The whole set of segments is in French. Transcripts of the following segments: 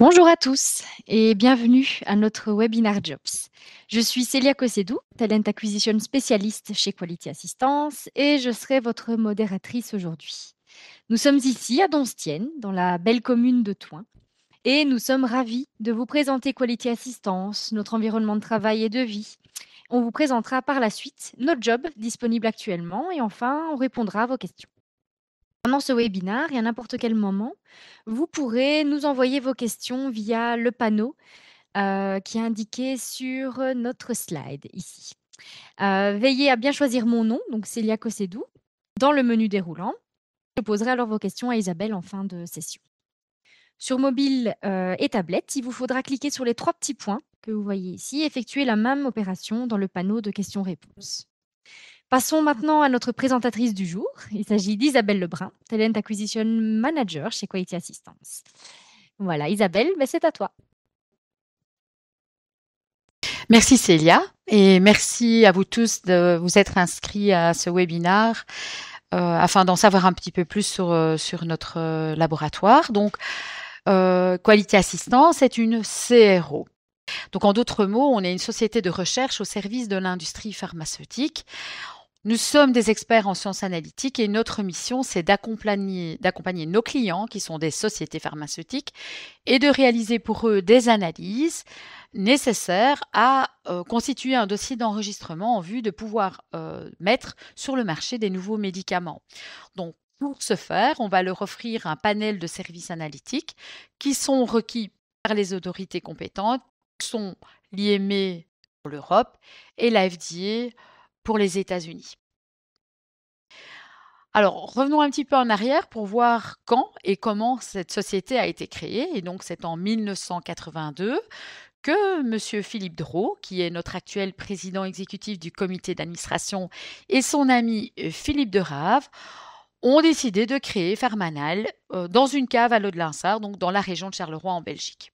Bonjour à tous et bienvenue à notre webinar Jobs. Je suis Célia Cossédou, Talent Acquisition spécialiste chez Quality Assistance et je serai votre modératrice aujourd'hui. Nous sommes ici à Donstienne, dans la belle commune de Thoin, et nous sommes ravis de vous présenter Quality Assistance, notre environnement de travail et de vie. On vous présentera par la suite nos jobs disponibles actuellement et enfin on répondra à vos questions. Pendant ce webinaire et à n'importe quel moment, vous pourrez nous envoyer vos questions via le panneau qui est indiqué sur notre slide ici. Veillez à bien choisir mon nom, donc Célia Cossédou, dans le menu déroulant. Je poserai alors vos questions à Isabelle en fin de session. Sur mobile et tablette, il vous faudra cliquer sur les 3 petits points que vous voyez ici et effectuer la même opération dans le panneau de questions-réponses. Passons maintenant à notre présentatrice du jour. Il s'agit d'Isabelle Lebrun, Talent Acquisition Manager chez Quality Assistance. Voilà, Isabelle, c'est à toi. Merci Célia et merci à vous tous de vous être inscrits à ce webinaire afin d'en savoir un petit peu plus sur notre laboratoire. Donc, Quality Assistance est une CRO. Donc, en d'autres mots, on est une société de recherche au service de l'industrie pharmaceutique. Nous sommes des experts en sciences analytiques et notre mission, c'est d'accompagner nos clients, qui sont des sociétés pharmaceutiques, et de réaliser pour eux des analyses nécessaires à constituer un dossier d'enregistrement en vue de pouvoir mettre sur le marché des nouveaux médicaments. Donc, pour ce faire, on va leur offrir un panel de services analytiques qui sont requis par les autorités compétentes, sont l'IME pour l'Europe et la FDA pour les États-Unis. Alors, revenons un petit peu en arrière pour voir quand et comment cette société a été créée. Et donc, c'est en 1982 que M. Philippe Drault, qui est notre actuel président exécutif du comité d'administration, et son ami Philippe Derave ont décidé de créer Pharmanal dans une cave à l'Aude-Linsart, donc dans la région de Charleroi en Belgique.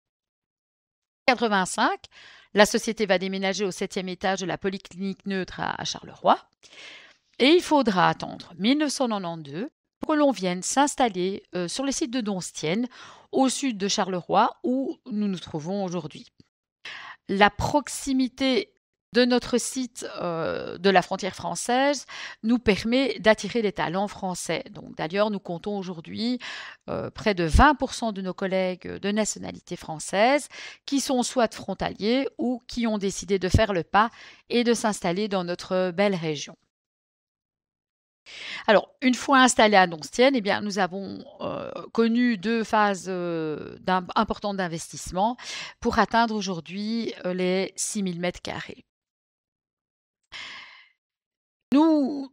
En 1985, la société va déménager au 7e étage de la Polyclinique Neutre à Charleroi. Et il faudra attendre 1992 pour que l'on vienne s'installer sur le site de Donstienne, au sud de Charleroi, où nous nous trouvons aujourd'hui. La proximité de notre site de la frontière française nous permet d'attirer des talents français. Donc, d'ailleurs, nous comptons aujourd'hui près de 20% de nos collègues de nationalité française qui sont soit frontaliers ou qui ont décidé de faire le pas et de s'installer dans notre belle région. Alors, une fois installés à Donstienne, eh bien, nous avons connu 2 phases importantes d'investissement pour atteindre aujourd'hui les 6 000 mètres carrés. Nous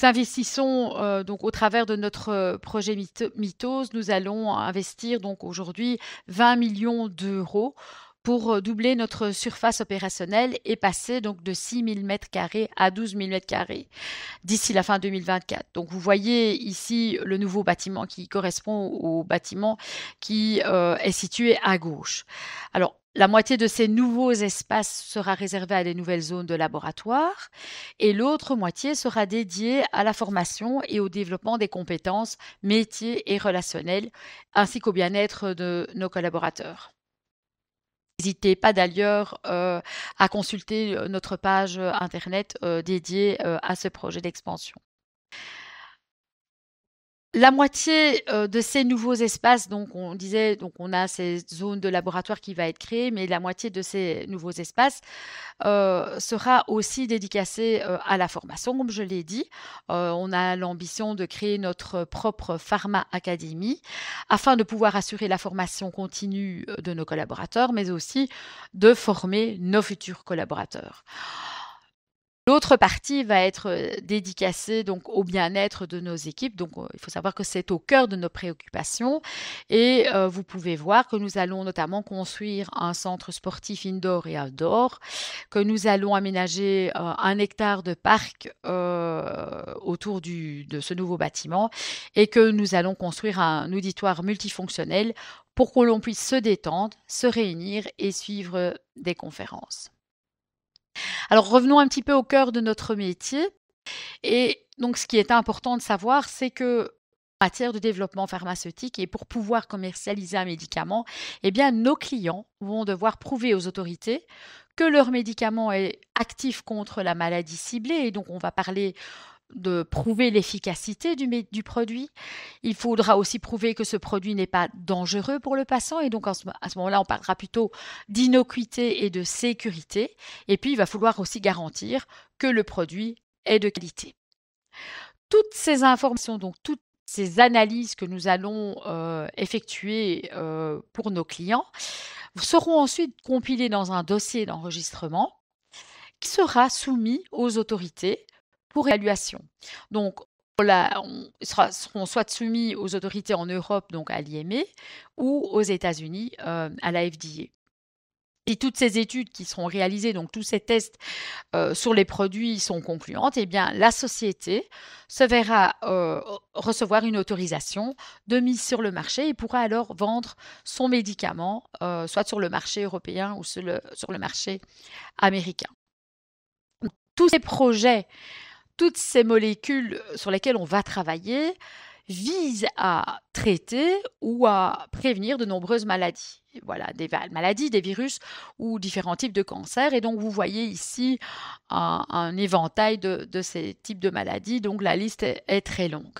investissons donc au travers de notre projet Mythos, nous allons investir donc aujourd'hui 20 millions d'euros pour doubler notre surface opérationnelle et passer donc de 6 000 mètres carrés à 12 000 mètres carrés d'ici la fin 2024. Donc vous voyez ici le nouveau bâtiment qui correspond au bâtiment qui est situé à gauche. Alors, la moitié de ces nouveaux espaces sera réservée à des nouvelles zones de laboratoire et l'autre moitié sera dédiée à la formation et au développement des compétences métiers et relationnelles ainsi qu'au bien-être de nos collaborateurs. N'hésitez pas d'ailleurs à consulter notre page internet dédiée à ce projet d'expansion. La moitié de ces nouveaux espaces, donc on disait, donc on a ces zones de laboratoire qui va être créée, mais la moitié de ces nouveaux espaces sera aussi dédicacée à la formation, comme je l'ai dit. On a l'ambition de créer notre propre Pharma Academy afin de pouvoir assurer la formation continue de nos collaborateurs, mais aussi de former nos futurs collaborateurs. L'autre partie va être dédicacée donc au bien-être de nos équipes. Donc, il faut savoir que c'est au cœur de nos préoccupations. Et vous pouvez voir que nous allons notamment construire un centre sportif indoor et outdoor, que nous allons aménager 1 hectare de parc autour de ce nouveau bâtiment et que nous allons construire un auditoire multifonctionnel pour que l'on puisse se détendre, se réunir et suivre des conférences. Alors revenons un petit peu au cœur de notre métier et donc ce qui est important de savoir, c'est que matière de développement pharmaceutique et pour pouvoir commercialiser un médicament, eh bien, nos clients vont devoir prouver aux autorités que leur médicament est actif contre la maladie ciblée. Et donc, on va parler de prouver l'efficacité du produit. Il faudra aussi prouver que ce produit n'est pas dangereux pour le patient. Et donc, à ce moment-là, on parlera plutôt d'innocuité et de sécurité. Et puis, il va falloir aussi garantir que le produit est de qualité. Toutes ces informations, donc toutes ces analyses que nous allons effectuer pour nos clients seront ensuite compilées dans un dossier d'enregistrement qui sera soumis aux autorités pour évaluation. Donc, seront soit soumis aux autorités en Europe, donc à l'IME, ou aux États-Unis, à la FDA. Et toutes ces études qui seront réalisées, donc tous ces tests sur les produits sont concluantes, eh bien, la société se verra recevoir une autorisation de mise sur le marché et pourra alors vendre son médicament, soit sur le marché européen ou sur le marché américain. Tous ces projets, toutes ces molécules sur lesquelles on va travailler visent à traiter ou à prévenir de nombreuses maladies. Voilà, des maladies, des virus ou différents types de cancers. Et donc, vous voyez ici un éventail de ces types de maladies. Donc, la liste est très longue.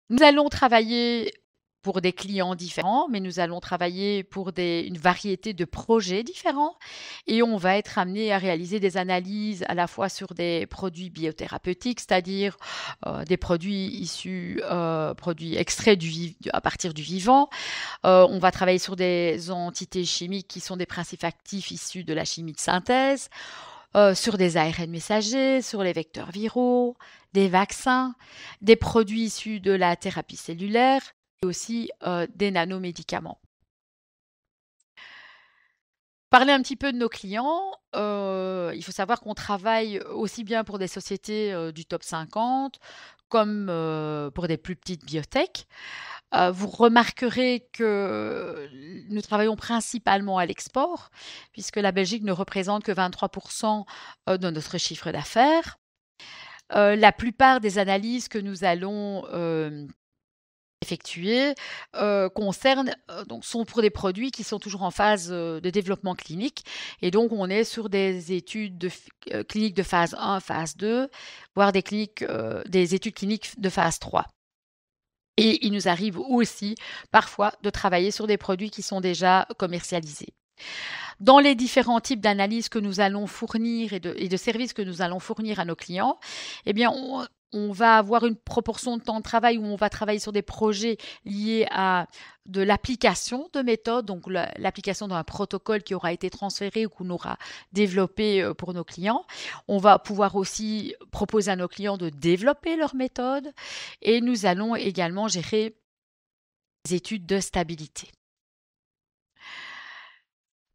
Nous allons travailler pour des clients différents, mais nous allons travailler pour une variété de projets différents et on va être amené à réaliser des analyses à la fois sur des produits biothérapeutiques, c'est-à-dire des produits produits extraits à partir du vivant. On va travailler sur des entités chimiques qui sont des principes actifs issus de la chimie de synthèse, sur des ARN messagers, sur les vecteurs viraux, des vaccins, des produits issus de la thérapie cellulaire, et aussi des nanomédicaments. Parler un petit peu de nos clients, il faut savoir qu'on travaille aussi bien pour des sociétés du top 50 comme pour des plus petites biotech. Vous remarquerez que nous travaillons principalement à l'export, puisque la Belgique ne représente que 23% de notre chiffre d'affaires. La plupart des analyses que nous allons effectuées sont pour des produits qui sont toujours en phase de développement clinique et donc on est sur des études cliniques de phase 1, phase 2, voire des études cliniques de phase 3. Et il nous arrive aussi parfois de travailler sur des produits qui sont déjà commercialisés. Dans les différents types d'analyses que nous allons fournir et de services que nous allons fournir à nos clients, eh bien, on va avoir une proportion de temps de travail où on va travailler sur des projets liés à de l'application de méthodes, donc l'application d'un protocole qui aura été transféré ou qu'on aura développé pour nos clients. On va pouvoir aussi proposer à nos clients de développer leurs méthodes et nous allons également gérer des études de stabilité.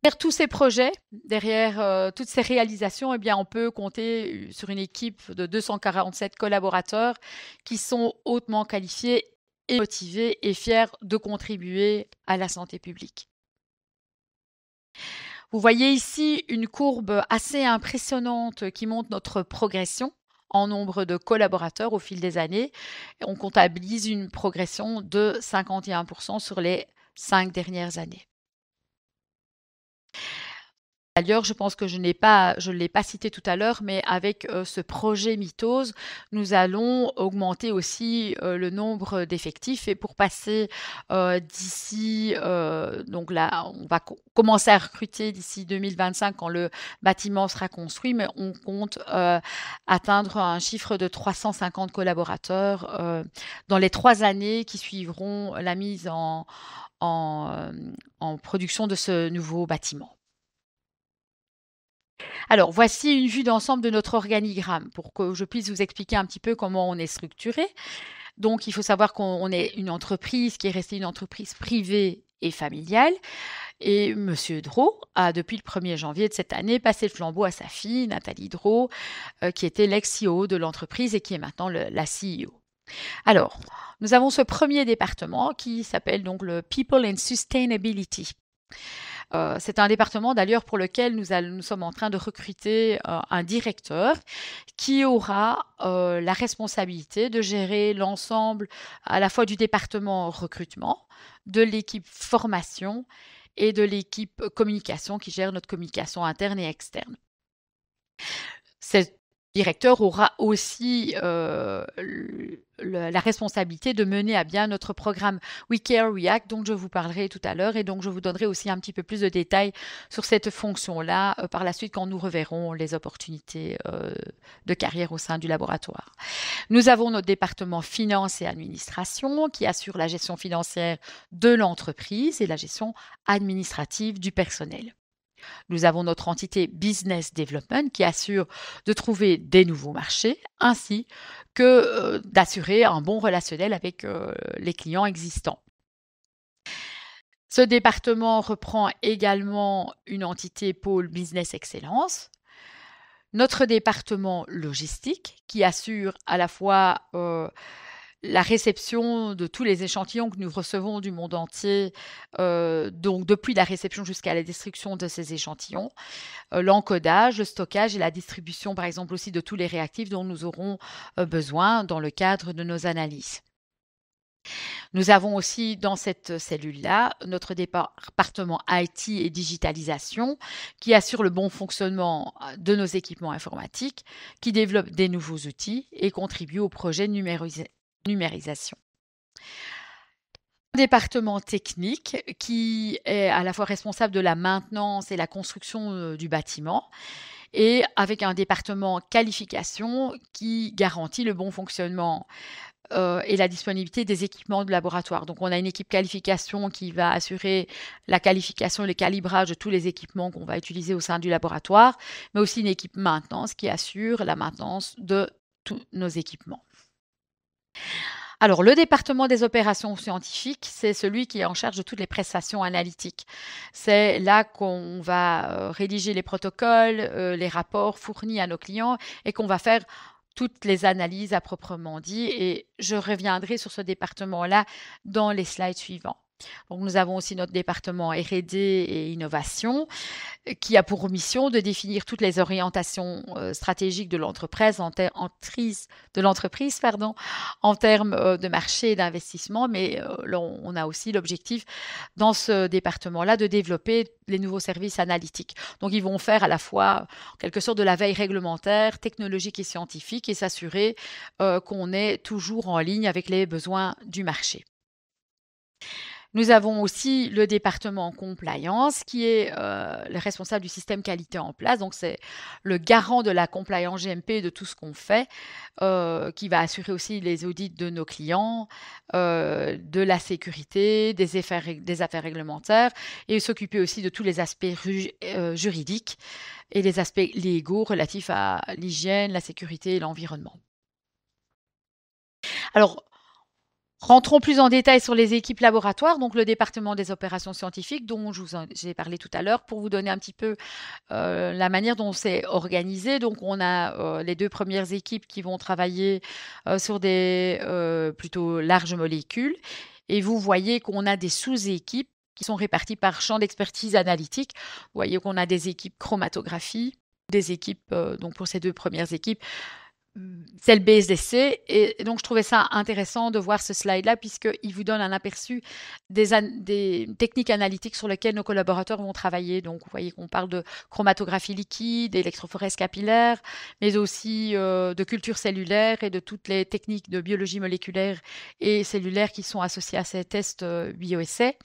Derrière tous ces projets, derrière toutes ces réalisations, eh bien, on peut compter sur une équipe de 247 collaborateurs qui sont hautement qualifiés et motivés et fiers de contribuer à la santé publique. Vous voyez ici une courbe assez impressionnante qui montre notre progression en nombre de collaborateurs au fil des années. On comptabilise une progression de 51% sur les 5 dernières années. D'ailleurs, je pense que je ne l'ai pas cité tout à l'heure, mais avec ce projet Mitose, nous allons augmenter aussi le nombre d'effectifs et pour passer d'ici, donc là, on va commencer à recruter d'ici 2025 quand le bâtiment sera construit, mais on compte atteindre un chiffre de 350 collaborateurs dans les 3 années qui suivront la mise en production de ce nouveau bâtiment. Alors, voici une vue d'ensemble de notre organigramme pour que je puisse vous expliquer un petit peu comment on est structuré. Donc, il faut savoir qu'on est une entreprise qui est restée une entreprise privée et familiale. Et Monsieur Drault a, depuis le 1er janvier de cette année, passé le flambeau à sa fille, Nathalie Drault, qui était l'ex-CEO de l'entreprise et qui est maintenant la CEO. Alors, nous avons ce premier département qui s'appelle donc le People and Sustainability. C'est un département d'ailleurs pour lequel nous sommes en train de recruter un directeur qui aura la responsabilité de gérer l'ensemble à la fois du département recrutement, de l'équipe formation et de l'équipe communication qui gère notre communication interne et externe. Cet directeur aura aussi la responsabilité de mener à bien notre programme We Care React dont je vous parlerai tout à l'heure et donc je vous donnerai aussi un petit peu plus de détails sur cette fonction-là par la suite quand nous reverrons les opportunités de carrière au sein du laboratoire. Nous avons notre département finance et administration qui assure la gestion financière de l'entreprise et la gestion administrative du personnel. Nous avons notre entité Business Development qui assure de trouver des nouveaux marchés ainsi que d'assurer un bon relationnel avec les clients existants. Ce département reprend également une entité pôle Business Excellence, notre département logistique qui assure à la fois la réception de tous les échantillons que nous recevons du monde entier, donc depuis la réception jusqu'à la destruction de ces échantillons, l'encodage, le stockage et la distribution, par exemple aussi de tous les réactifs dont nous aurons besoin dans le cadre de nos analyses. Nous avons aussi dans cette cellule-là notre département IT et digitalisation qui assure le bon fonctionnement de nos équipements informatiques, qui développe des nouveaux outils et contribue au projet de numérisation. Un département technique qui est à la fois responsable de la maintenance et la construction du bâtiment et avec un département qualification qui garantit le bon fonctionnement et la disponibilité des équipements de laboratoire. Donc, on a une équipe qualification qui va assurer la qualification et le calibrage de tous les équipements qu'on va utiliser au sein du laboratoire, mais aussi une équipe maintenance qui assure la maintenance de tous nos équipements. Alors, le département des opérations scientifiques, c'est celui qui est en charge de toutes les prestations analytiques. C'est là qu'on va rédiger les protocoles, les rapports fournis à nos clients et qu'on va faire toutes les analyses à proprement dit. Et je reviendrai sur ce département-là dans les slides suivants. Donc, nous avons aussi notre département R&D et innovation qui a pour mission de définir toutes les orientations stratégiques de l'entreprise en termes de marché et d'investissement. Mais là, on a aussi l'objectif dans ce département-là de développer les nouveaux services analytiques. Donc, ils vont faire à la fois en quelque sorte de la veille réglementaire, technologique et scientifique et s'assurer qu'on est toujours en ligne avec les besoins du marché. Nous avons aussi le département compliance qui est le responsable du système qualité en place. Donc, c'est le garant de la compliance GMP de tout ce qu'on fait, qui va assurer aussi les audits de nos clients, de la sécurité, des affaires réglementaires et s'occuper aussi de tous les aspects juridiques et les aspects légaux relatifs à l'hygiène, la sécurité et l'environnement. Alors, rentrons plus en détail sur les équipes laboratoires, donc le département des opérations scientifiques dont j'ai parlé tout à l'heure pour vous donner un petit peu la manière dont c'est organisé. Donc on a les deux premières équipes qui vont travailler sur des plutôt larges molécules et vous voyez qu'on a des sous-équipes qui sont réparties par champ d'expertise analytique. Vous voyez qu'on a des équipes chromatographie, des équipes, donc pour ces deux premières équipes, c'est le BSDC et donc je trouvais ça intéressant de voir ce slide-là puisqu'il vous donne un aperçu des techniques analytiques sur lesquelles nos collaborateurs vont travailler. Donc vous voyez qu'on parle de chromatographie liquide, d'électrophorèse capillaire, mais aussi de culture cellulaire et de toutes les techniques de biologie moléculaire et cellulaire qui sont associées à ces tests bioessais.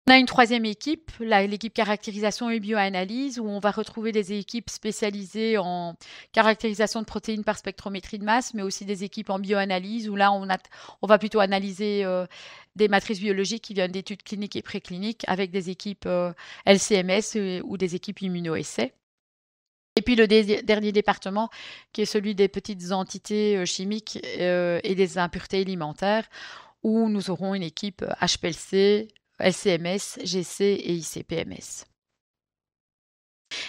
On a une troisième équipe, l'équipe caractérisation et bioanalyse, où on va retrouver des équipes spécialisées en caractérisation de protéines par spectrométrie de masse, mais aussi des équipes en bioanalyse, où là, on va plutôt analyser des matrices biologiques qui viennent d'études cliniques et précliniques avec des équipes LCMS ou des équipes immunoessais. Et puis le dernier département, qui est celui des petites entités chimiques et des impuretés alimentaires, où nous aurons une équipe HPLC, LCMS, GC et ICPMS.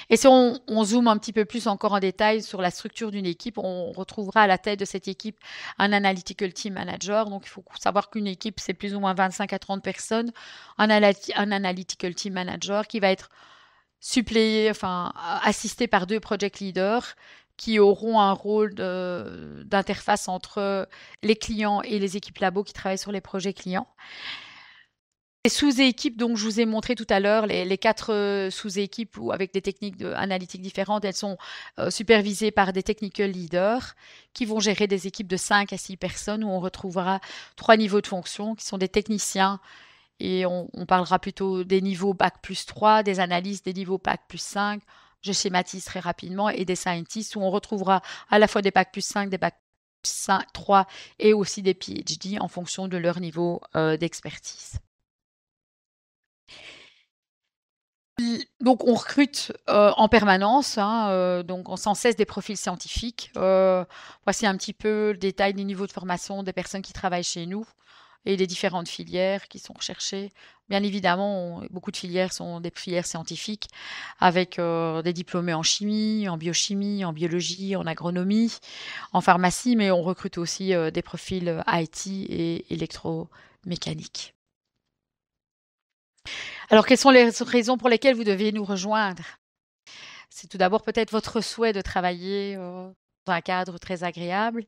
Et si on zoome un petit peu plus encore en détail sur la structure d'une équipe, on retrouvera à la tête de cette équipe un Analytical Team Manager. Donc, il faut savoir qu'une équipe, c'est plus ou moins 25 à 30 personnes. Un Analytical Team Manager qui va être suppléé, enfin, assisté par 2 project leaders qui auront un rôle d'interface entre les clients et les équipes labo qui travaillent sur les projets clients. Les sous-équipes, donc je vous ai montré tout à l'heure, les 4 sous-équipes avec des techniques analytiques différentes, elles sont supervisées par des technical leaders qui vont gérer des équipes de 5 à 6 personnes où on retrouvera 3 niveaux de fonction qui sont des techniciens et on parlera plutôt des niveaux Bac plus 3, des analystes des niveaux Bac plus 5, je schématise très rapidement, et des scientists où on retrouvera à la fois des Bac plus 5, des Bac plus 5, 3 et aussi des PhD en fonction de leur niveau d'expertise. Donc, on recrute en permanence, hein, donc sans cesse des profils scientifiques. Voici un petit peu le détail des niveaux de formation des personnes qui travaillent chez nous et des différentes filières qui sont recherchées. Bien évidemment, beaucoup de filières sont des filières scientifiques avec des diplômés en chimie, en biochimie, en biologie, en agronomie, en pharmacie, mais on recrute aussi des profils IT et électromécanique. Alors, quelles sont les raisons pour lesquelles vous devez nous rejoindre? C'est tout d'abord peut-être votre souhait de travailler dans un cadre très agréable.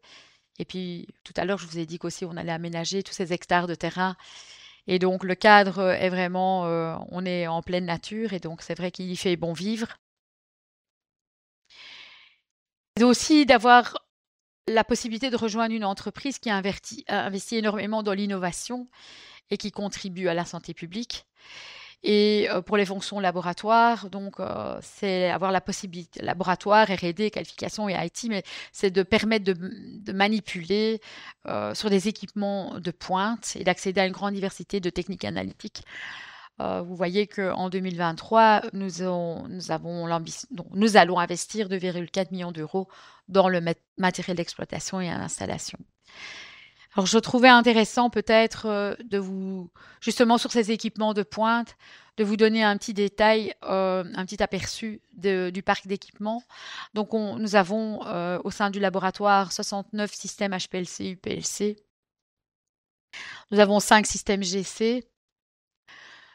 Et puis, tout à l'heure, je vous ai dit qu'aussi, on allait aménager tous ces hectares de terrain. Et donc, le cadre est vraiment, on est en pleine nature. Et donc, c'est vrai qu'il y fait bon vivre. Et aussi d'avoir la possibilité de rejoindre une entreprise qui investit énormément dans l'innovation et qui contribue à la santé publique. Et pour les fonctions laboratoire, donc c'est avoir la possibilité, laboratoire, R&D, qualification et IT, mais c'est de permettre de manipuler sur des équipements de pointe et d'accéder à une grande diversité de techniques analytiques. Vous voyez qu'en 2023, nous allons investir 2,4 millions d'euros dans le matériel d'exploitation et à l'installation. Alors, je trouvais intéressant peut-être justement sur ces équipements de pointe, de vous donner un petit détail, un petit aperçu du parc d'équipements. Donc, nous avons au sein du laboratoire 69 systèmes HPLC, UPLC. Nous avons 5 systèmes GC,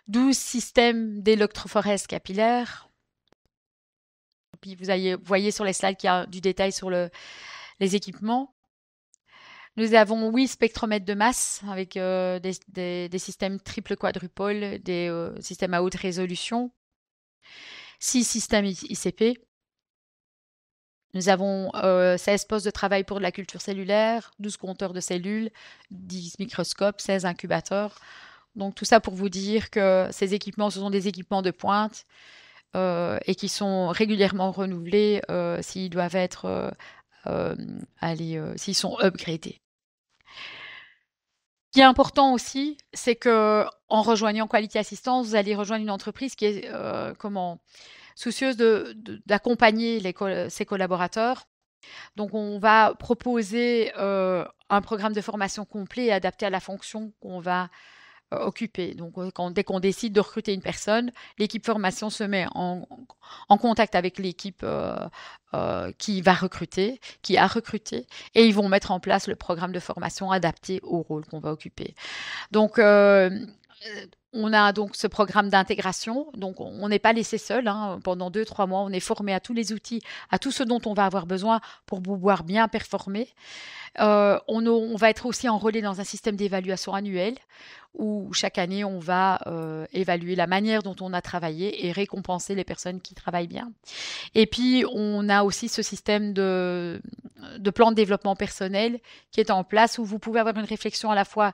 12 systèmes d'électrophorèse capillaire. Puis, vous voyez sur les slides qu'il y a du détail sur les équipements. Nous avons 8 spectromètres de masse avec des systèmes triple quadrupole, des systèmes à haute résolution, 6 systèmes ICP. Nous avons 16 postes de travail pour de la culture cellulaire, 12 compteurs de cellules, 10 microscopes, 16 incubateurs. Donc tout ça pour vous dire que ces équipements, ce sont des équipements de pointe et qui sont régulièrement renouvelés s'ils doivent être, s'ils sont upgradés. Ce qui est important aussi, c'est que en rejoignant Quality Assistance, vous allez rejoindre une entreprise qui est soucieuse d'accompagner ses collaborateurs. Donc, on va proposer un programme de formation complet et adapté à la fonction qu'on va occuper. Donc, dès qu'on décide de recruter une personne, l'équipe formation se met en contact avec l'équipe qui va recruter, qui a recruté, et ils vont mettre en place le programme de formation adapté au rôle qu'on va occuper. Donc, on a donc ce programme d'intégration. Donc, on n'est pas laissé seul. Pendant 2-3 mois, on est formé à tous les outils, à tout ce dont on va avoir besoin pour pouvoir bien performer. On va être aussi enrôlé dans un système d'évaluation annuel où chaque année, on va évaluer la manière dont on a travaillé et récompenser les personnes qui travaillent bien. Et puis, on a aussi ce système de plan de développement personnel qui est en place où vous pouvez avoir une réflexion à la fois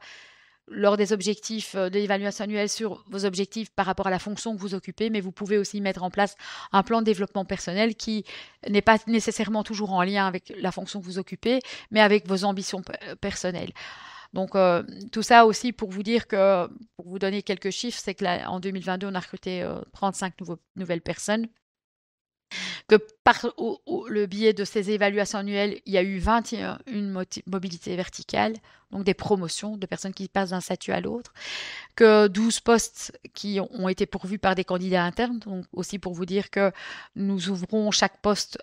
lors des objectifs de l'évaluation annuelle sur vos objectifs par rapport à la fonction que vous occupez, mais vous pouvez aussi mettre en place un plan de développement personnel qui n'est pas nécessairement toujours en lien avec la fonction que vous occupez, mais avec vos ambitions personnelles. Donc, tout ça aussi pour vous dire que, pour vous donner quelques chiffres, c'est qu'en 2022, on a recruté 35 nouvelles personnes, que par le biais de ces évaluations annuelles, il y a eu 21 mobilités verticales, donc des promotions de personnes qui passent d'un statut à l'autre, que 12 postes qui ont été pourvus par des candidats internes, donc aussi pour vous dire que nous ouvrons chaque poste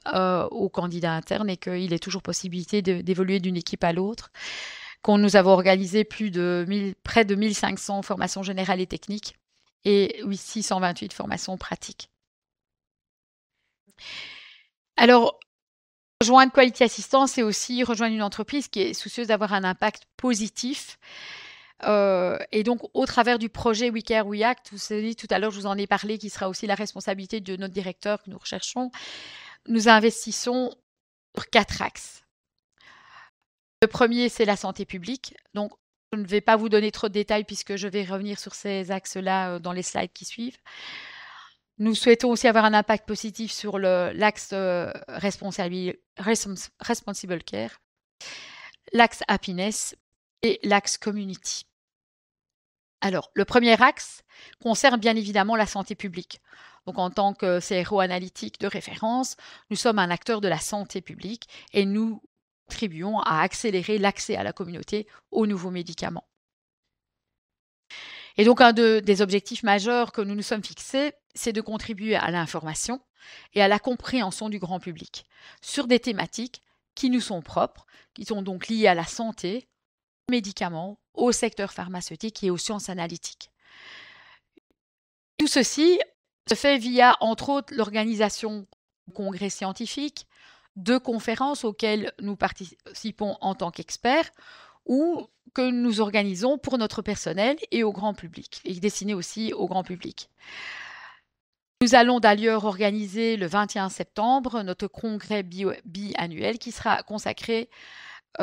aux candidats internes et qu'il est toujours possibilité d'évoluer d'une équipe à l'autre, qu'on nous avons organisé près de 1500 formations générales et techniques et 628 formations pratiques. Alors, rejoindre Quality Assistance, c'est aussi rejoindre une entreprise qui est soucieuse d'avoir un impact positif. Et donc, au travers du projet We Care, We Act, vous savez, tout à l'heure, je vous en ai parlé, qui sera aussi la responsabilité de notre directeur que nous recherchons, nous investissons sur 4 axes. Le premier, c'est la santé publique. Donc, je ne vais pas vous donner trop de détails puisque je vais revenir sur ces axes-là dans les slides qui suivent. Nous souhaitons aussi avoir un impact positif sur l'axe responsible care, l'axe happiness et l'axe community. Alors, le premier axe concerne bien évidemment la santé publique. Donc, en tant que CRO analytique de référence, nous sommes un acteur de la santé publique et nous contribuons à accélérer l'accès à la communauté aux nouveaux médicaments. Et donc, un des objectifs majeurs que nous nous sommes fixés, c'est de contribuer à l'information et à la compréhension du grand public sur des thématiques qui nous sont propres, qui sont donc liées à la santé, aux médicaments, au secteur pharmaceutique et aux sciences analytiques. Tout ceci se fait via, entre autres, l'organisation de congrès scientifiques, de conférences auxquelles nous participons en tant qu'experts ou que nous organisons pour notre personnel et au grand public, et destiné aussi au grand public. Nous allons d'ailleurs organiser le 21 septembre notre congrès biannuel qui sera consacré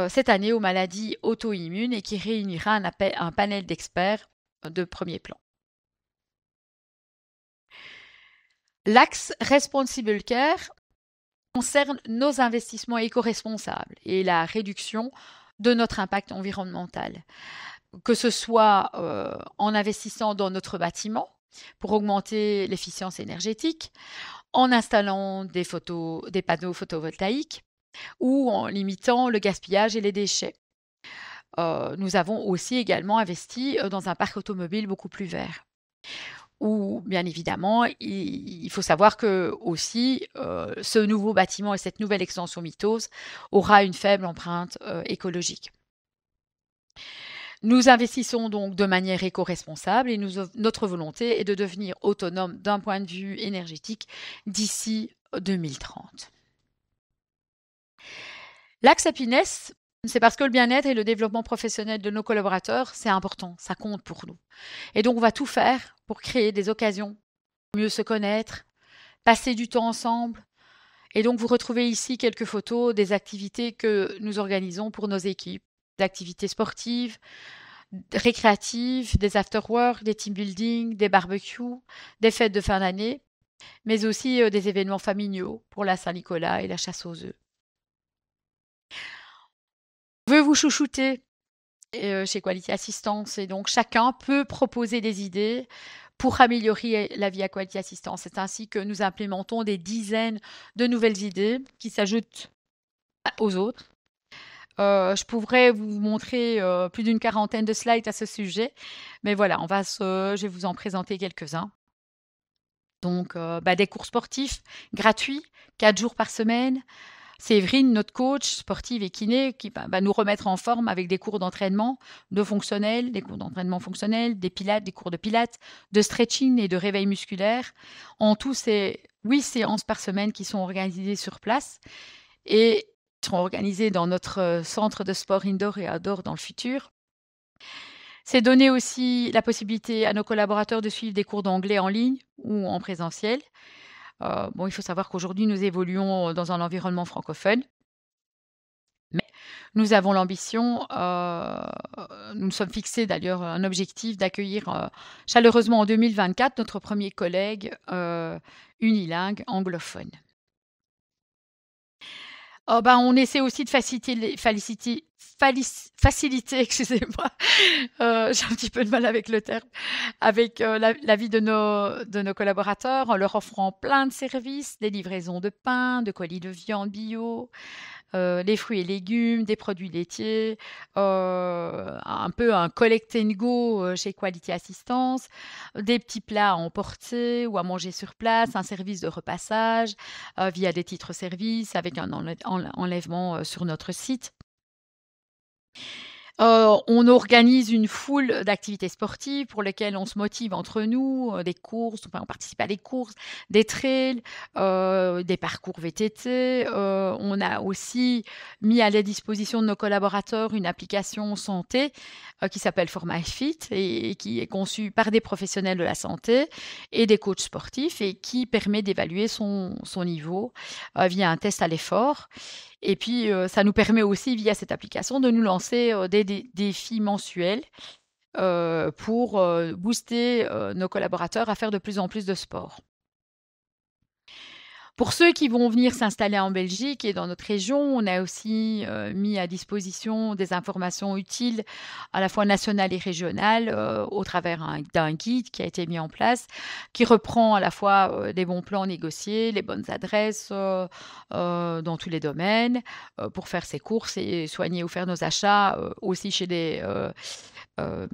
cette année aux maladies auto-immunes et qui réunira un panel d'experts de premier plan. L'axe Responsible Care concerne nos investissements éco-responsables et la réduction de notre impact environnemental, que ce soit en investissant dans notre bâtiment pour augmenter l'efficience énergétique, en installant des panneaux photovoltaïques ou en limitant le gaspillage et les déchets. Nous avons aussi également investi dans un parc automobile beaucoup plus vert. Où, bien évidemment, il faut savoir que aussi ce nouveau bâtiment et cette nouvelle extension Mythos aura une faible empreinte écologique. Nous investissons donc de manière éco-responsable et notre volonté est de devenir autonome d'un point de vue énergétique d'ici 2030. L'axe happiness, c'est parce que le bien-être et le développement professionnel de nos collaborateurs, c'est important, ça compte pour nous. Et donc, on va tout faire pour créer des occasions, mieux se connaître, passer du temps ensemble. Et donc, vous retrouvez ici quelques photos des activités que nous organisons pour nos équipes. Des activités sportives, récréatives, des after-work, des team building, des barbecues, des fêtes de fin d'année, mais aussi des événements familiaux pour la Saint-Nicolas et la chasse aux œufs. On veut vous chouchouter chez Quality Assistance et donc chacun peut proposer des idées pour améliorer la vie à Quality Assistance. C'est ainsi que nous implémentons des dizaines de nouvelles idées qui s'ajoutent aux autres. Je pourrais vous montrer plus d'une quarantaine de slides à ce sujet, mais voilà, je vais vous en présenter quelques-uns. Donc, des cours sportifs gratuits, 4 jours par semaine. Séverine, notre coach sportive et kiné, qui va nous remettre en forme avec des cours d'entraînement fonctionnels, des cours d'entraînement fonctionnel, des cours de pilates, de stretching et de réveil musculaire. En tout, c'est 8 séances par semaine qui sont organisées sur place et seront organisées dans notre centre de sport indoor et outdoor dans le futur. C'est donner aussi la possibilité à nos collaborateurs de suivre des cours d'anglais en ligne ou en présentiel. Il faut savoir qu'aujourd'hui, nous évoluons dans un environnement francophone. Mais nous avons l'ambition, nous nous sommes fixés d'ailleurs un objectif d'accueillir chaleureusement en 2024 notre premier collègue unilingue anglophone. On essaie aussi de faciliter, excusez-moi, j'ai un petit peu de mal avec le terme, avec la vie de nos collaborateurs en leur offrant plein de services, des livraisons de pain, de colis de viande bio, les fruits et légumes, des produits laitiers, un peu un collect and go chez Quality Assistance, des petits plats à emporter ou à manger sur place, un service de repassage via des titres-services avec un enlèvement sur notre site. On organise une foule d'activités sportives pour lesquelles on se motive entre nous, des courses, enfin, on participe à des courses, des trails, des parcours VTT. On a aussi mis à la disposition de nos collaborateurs une application santé qui s'appelle ForMyFit et qui est conçue par des professionnels de la santé et des coachs sportifs et qui permet d'évaluer son niveau via un test à l'effort. Et puis, ça nous permet aussi, via cette application, de nous lancer des défis mensuels pour booster nos collaborateurs à faire de plus en plus de sport. Pour ceux qui vont venir s'installer en Belgique et dans notre région, on a aussi mis à disposition des informations utiles à la fois nationales et régionales au travers d'un guide qui a été mis en place, qui reprend à la fois des bons plans négociés, les bonnes adresses dans tous les domaines pour faire ses courses et soigner ou faire nos achats aussi chez des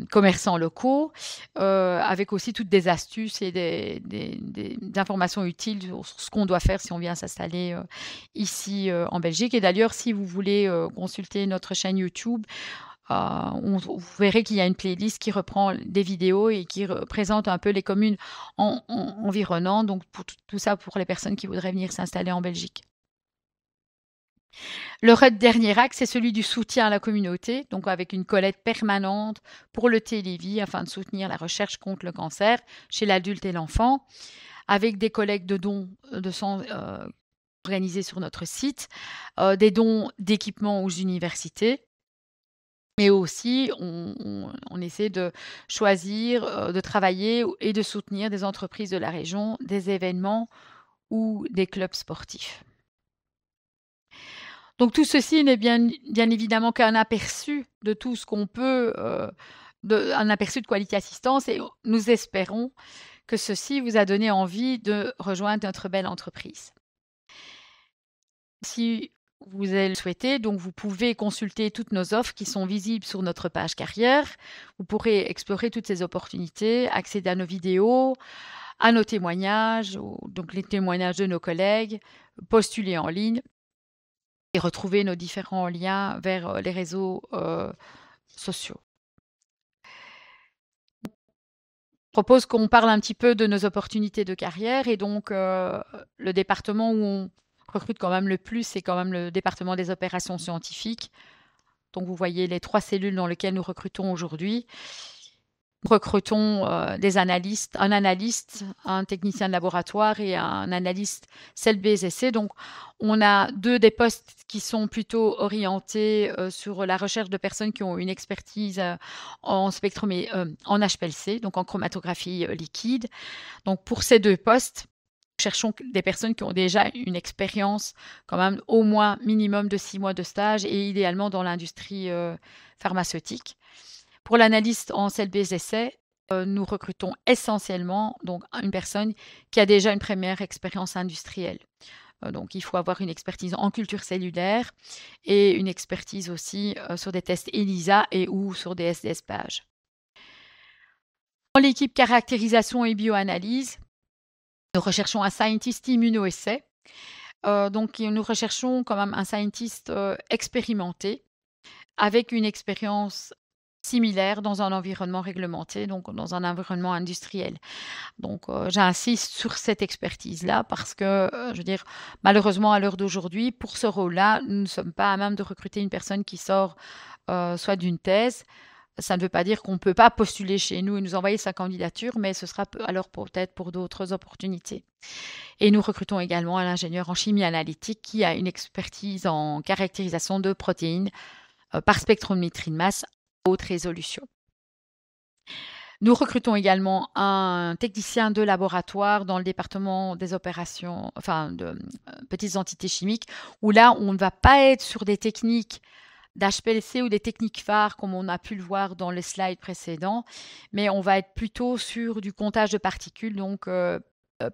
commerçants locaux, avec aussi toutes des astuces et des informations utiles sur ce qu'on doit faire si on vient s'installer ici en Belgique. Et d'ailleurs, si vous voulez consulter notre chaîne YouTube, vous verrez qu'il y a une playlist qui reprend des vidéos et qui présente un peu les communes environnantes, donc pour tout ça pour les personnes qui voudraient venir s'installer en Belgique. Le dernier axe, c'est celui du soutien à la communauté, donc avec une collecte permanente pour le télévis afin de soutenir la recherche contre le cancer chez l'adulte et l'enfant, avec des collectes de dons de sang organisés sur notre site, des dons d'équipements aux universités. Mais aussi, on essaie de choisir, de travailler et de soutenir des entreprises de la région, des événements ou des clubs sportifs. Donc tout ceci n'est bien évidemment qu'un aperçu de tout ce qu'on peut, un aperçu de Quality Assistance et nous espérons que ceci vous a donné envie de rejoindre notre belle entreprise. Si vous le souhaitez, donc vous pouvez consulter toutes nos offres qui sont visibles sur notre page carrière. Vous pourrez explorer toutes ces opportunités, accéder à nos vidéos, à nos témoignages, donc les témoignages de nos collègues, postuler en ligne et retrouver nos différents liens vers les réseaux sociaux. Je propose qu'on parle un petit peu de nos opportunités de carrière et donc le département où on recrute quand même le plus, c'est quand même le département des opérations scientifiques. Donc vous voyez les 3 cellules dans lesquelles nous recrutons aujourd'hui. Nous recrutons des analystes, un analyste, un technicien de laboratoire et un analyste cell-based essay. Donc, on a 2 des postes qui sont plutôt orientés sur la recherche de personnes qui ont une expertise en HPLC, donc en chromatographie liquide. Donc, pour ces 2 postes, nous cherchons des personnes qui ont déjà une expérience quand même au moins minimum de 6 mois de stage et idéalement dans l'industrie pharmaceutique. Pour l'analyste en cell-based essay, nous recrutons essentiellement donc une personne qui a déjà une première expérience industrielle. Donc, il faut avoir une expertise en culture cellulaire et une expertise aussi sur des tests ELISA et ou sur des SDS-PAGE. Dans l'équipe caractérisation et bioanalyse, nous recherchons un scientist immunoessai. Donc, nous recherchons quand même un scientist expérimenté avec une expérience similaire dans un environnement réglementé, donc dans un environnement industriel. Donc, j'insiste sur cette expertise-là parce que, je veux dire, malheureusement, à l'heure d'aujourd'hui, pour ce rôle-là, nous ne sommes pas à même de recruter une personne qui sort soit d'une thèse. Ça ne veut pas dire qu'on ne peut pas postuler chez nous et nous envoyer sa candidature, mais ce sera alors peut-être pour d'autres opportunités. Et nous recrutons également un ingénieur en chimie analytique qui a une expertise en caractérisation de protéines par spectrométrie de masse à haute résolution. Nous recrutons également un technicien de laboratoire dans le département des opérations, enfin de petites entités chimiques, où là, on ne va pas être sur des techniques d'HPLC ou des techniques phares comme on a pu le voir dans les slides précédents, mais on va être plutôt sur du comptage de particules, donc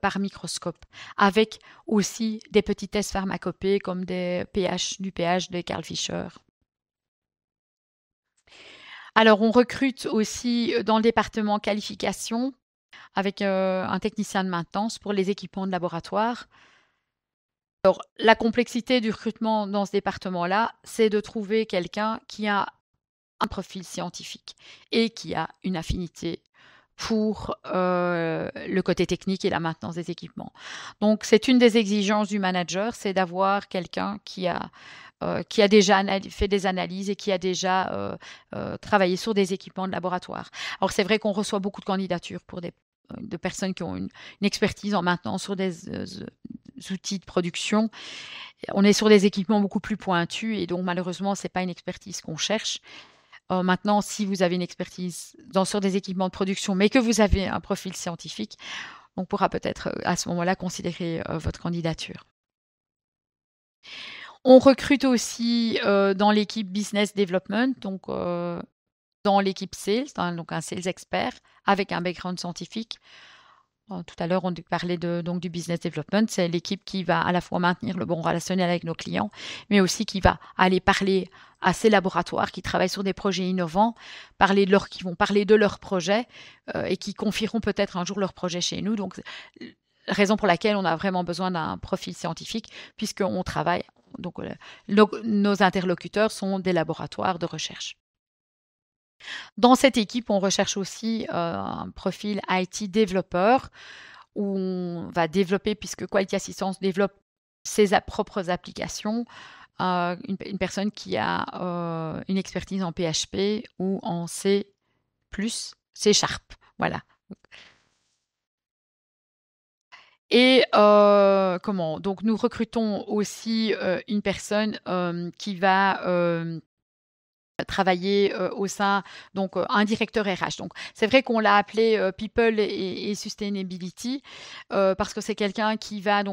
par microscope, avec aussi des petits tests pharmacopées comme du pH de Carl Fischer. Alors, on recrute aussi dans le département qualification avec un technicien de maintenance pour les équipements de laboratoire. Alors, la complexité du recrutement dans ce département-là, c'est de trouver quelqu'un qui a un profil scientifique et qui a une affinité pour le côté technique et la maintenance des équipements. Donc, c'est une des exigences du manager, c'est d'avoir quelqu'un qui a déjà fait des analyses et qui a déjà travaillé sur des équipements de laboratoire. Alors, c'est vrai qu'on reçoit beaucoup de candidatures pour de personnes qui ont une expertise en maintenance sur des outils de production. On est sur des équipements beaucoup plus pointus et donc, malheureusement, ce n'est pas une expertise qu'on cherche. Maintenant, si vous avez une expertise sur des équipements de production, mais que vous avez un profil scientifique, on pourra peut-être à ce moment-là considérer votre candidature. On recrute aussi dans l'équipe Business Development, donc dans l'équipe Sales, donc un Sales expert avec un background scientifique. Tout à l'heure, on parlait donc du business development. C'est l'équipe qui va à la fois maintenir le bon relationnel avec nos clients, mais aussi qui va aller parler à ces laboratoires qui travaillent sur des projets innovants, qui vont parler de leurs projets et qui confieront peut-être un jour leurs projets chez nous. Donc, raison pour laquelle on a vraiment besoin d'un profil scientifique, puisqu'on travaille. Donc, nos interlocuteurs sont des laboratoires de recherche. Dans cette équipe, on recherche aussi un profil IT développeur où on va développer, puisque Quality Assistance développe ses propres applications, une personne qui a une expertise en PHP ou en C++, C#. Voilà. Et donc nous recrutons aussi une personne qui va travailler au sein, donc un directeur RH. Donc c'est vrai qu'on l'a appelé People et Sustainability parce que c'est quelqu'un qui va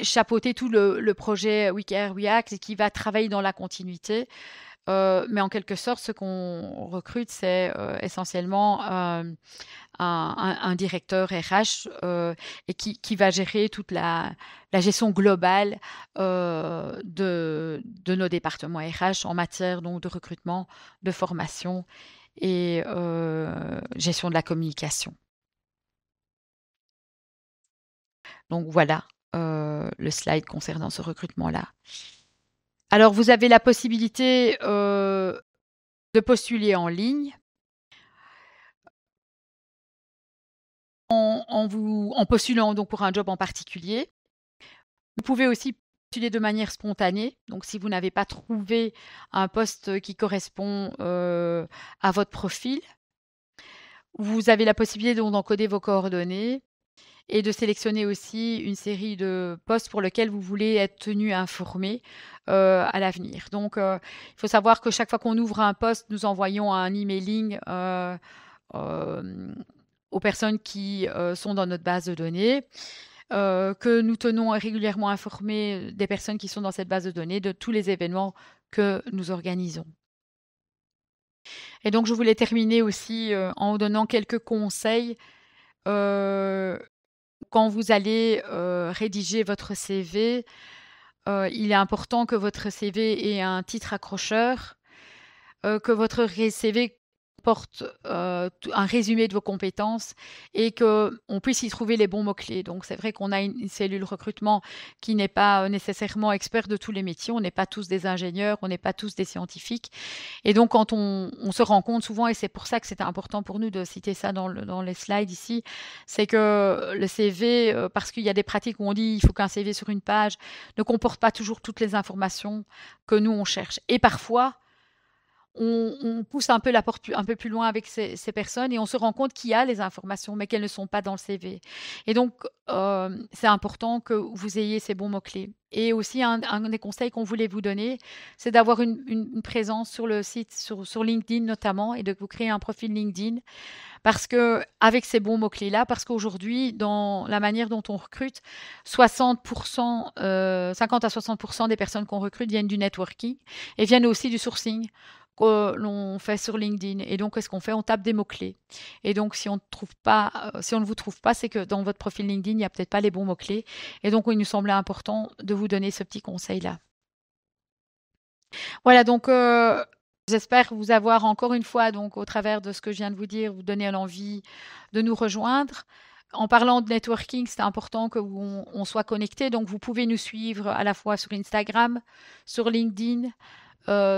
chapeauter tout le projet We Care We Act et qui va travailler dans la continuité. Mais en quelque sorte, ce qu'on recrute, c'est essentiellement un directeur RH et qui va gérer toute la gestion globale de nos départements RH en matière donc, de recrutement, de formation et gestion de la communication. Donc voilà le slide concernant ce recrutement-là. Alors, vous avez la possibilité de postuler en ligne en postulant donc, pour un job en particulier. Vous pouvez aussi postuler de manière spontanée. Donc, si vous n'avez pas trouvé un poste qui correspond à votre profil, vous avez la possibilité d'encoder vos coordonnées et de sélectionner aussi une série de postes pour lesquels vous voulez être tenu informé à l'avenir. Donc, il faut savoir que chaque fois qu'on ouvre un poste, nous envoyons un emailing aux personnes qui sont dans notre base de données, que nous tenons régulièrement informés des personnes qui sont dans cette base de données de tous les événements que nous organisons. Et donc, je voulais terminer aussi en vous donnant quelques conseils quand vous allez rédiger votre CV, il est important que votre CV ait un titre accrocheur, que votre CV porte un résumé de vos compétences et qu'on puisse y trouver les bons mots-clés. Donc, c'est vrai qu'on a une cellule recrutement qui n'est pas nécessairement experte de tous les métiers. On n'est pas tous des ingénieurs, on n'est pas tous des scientifiques. Et donc, quand on se rend compte souvent, et c'est pour ça que c'était important pour nous de citer ça dans les slides ici, c'est que le CV, parce qu'il y a des pratiques où on dit il faut qu'un CV sur une page ne comporte pas toujours toutes les informations que nous, on cherche. Et parfois, on pousse un peu la porte un peu plus loin avec ces personnes et on se rend compte qu'il y a les informations, mais qu'elles ne sont pas dans le CV. Et donc, c'est important que vous ayez ces bons mots-clés. Et aussi, un des conseils qu'on voulait vous donner, c'est d'avoir une présence sur le site, sur LinkedIn notamment, et de vous créer un profil LinkedIn. Parce que avec ces bons mots-clés-là, parce qu'aujourd'hui, dans la manière dont on recrute, 60%, 50 à 60% des personnes qu'on recrute viennent du networking et viennent aussi du sourcing que l'on fait sur LinkedIn. Et donc, qu'est-ce qu'on fait? On tape des mots-clés. Et donc, si on ne vous trouve pas, c'est que dans votre profil LinkedIn, il n'y a peut-être pas les bons mots-clés. Et donc, il nous semblait important de vous donner ce petit conseil-là. Voilà, donc j'espère vous avoir encore une fois, donc au travers de ce que je viens de vous dire, vous donner l'envie de nous rejoindre. En parlant de networking, c'est important que on soit connecté. Donc, vous pouvez nous suivre à la fois sur Instagram, sur LinkedIn,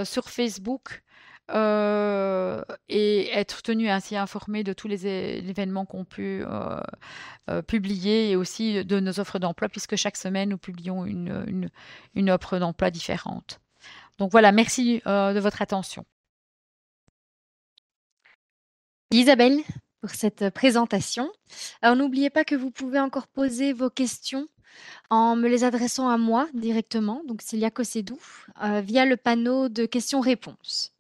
sur Facebook, et être tenu ainsi informé de tous les événements qu'on peut publier et aussi de nos offres d'emploi, puisque chaque semaine, nous publions une offre d'emploi différente. Donc voilà, merci de votre attention. Isabelle, pour cette présentation. Alors n'oubliez pas que vous pouvez encore poser vos questions en me les adressant à moi directement, donc Célia Cossédou, via le panneau de questions-réponses.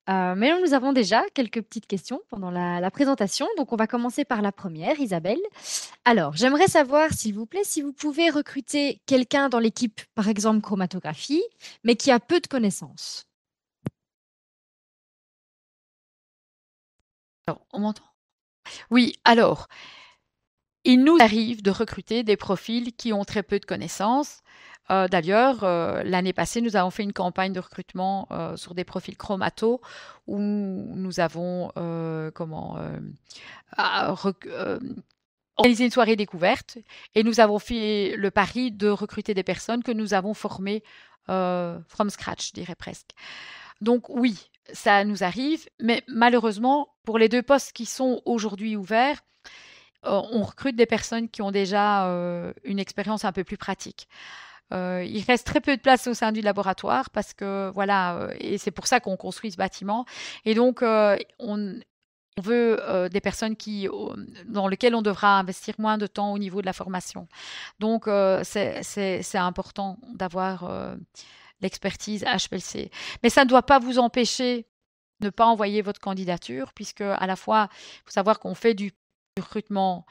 Mais nous avons déjà quelques petites questions pendant la présentation, donc on va commencer par la première, Isabelle. Alors, j'aimerais savoir, s'il vous plaît, si vous pouvez recruter quelqu'un dans l'équipe, par exemple chromatographie, mais qui a peu de connaissances. Alors, on m'entend? Oui, alors, il nous arrive de recruter des profils qui ont très peu de connaissances. D'ailleurs, l'année passée, nous avons fait une campagne de recrutement sur des profils chromato où nous avons organisé une soirée découverte et nous avons fait le pari de recruter des personnes que nous avons formées from scratch, je dirais presque. Donc oui, ça nous arrive, mais malheureusement, pour les 2 postes qui sont aujourd'hui ouverts, on recrute des personnes qui ont déjà une expérience un peu plus pratique. Il reste très peu de place au sein du laboratoire parce que voilà, et c'est pour ça qu'on construit ce bâtiment. Et donc, on veut des personnes dans lesquelles on devra investir moins de temps au niveau de la formation. Donc, c'est important d'avoir l'expertise HPLC. Mais ça ne doit pas vous empêcher de ne pas envoyer votre candidature, puisque à la fois, il faut savoir qu'on fait du recrutement